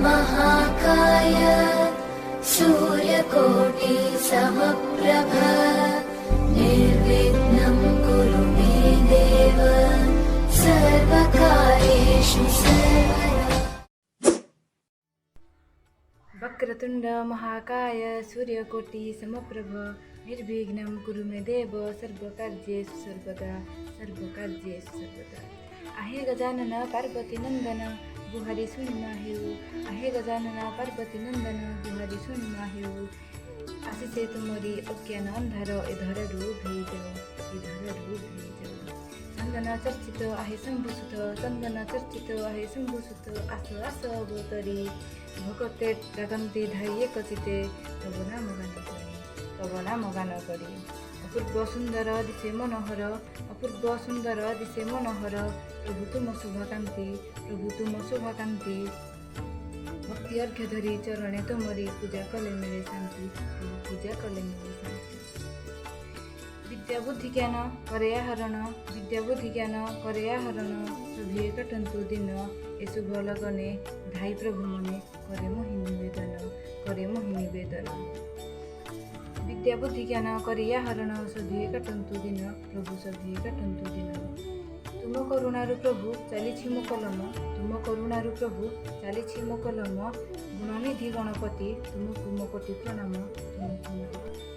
महाकाय सूर्यकोटि समप्रभ निर्विघ्नं कुरु मे देव सर्वकार्येषु सर्वदा। वक्रतुंड महाकाय सूर्यकोटि समप्रभ निर्विघ्नं कुरु मे देव सर्वकार्येषु सर्वदा आहे गजानन पार्वती नंदन गुहारी सुनि माहेऊ। आहे गजानन पार्वती नंदन गुहारी सुनि माहेऊ। आशिषे तुमरी अज्ञान अंधार ए धररू भेजाऊ। चंदन चर्चित आहे शंभुसुत चंदन चर्चित आहे शंभुसुत आस आस अवतरी भगते डाकन्ति धाई एकचिते तब नाम गान करी अपूर्व सुंदर दिशे मनोहर अपूर्व सुंदर दिशे मनोहर प्रभु तुम शोभाकांति भक्ति अर्घ्य धरी चरणे तुमरी पूजा कले मिले शांति पूजा कले मिले शांति। विद्या बुद्धि ज्ञान करे आहरण विद्या बुद्धि ज्ञान करे आहरण सभी कटंतु दिन ए शुभ लगने धाई प्रभु मने करे मोहि निवेदन विद्या बुद्धि ज्ञान करिया हरण सभी कटंतु दिन प्रभु सभी कटंतु दिन। तुम करुणारु प्रभु चलीछि मो कलम तुम करुणारु प्रभु चलीछि मो कलम गुणनिधि गणपति तुमको मो कोटि प्रणाम तुमको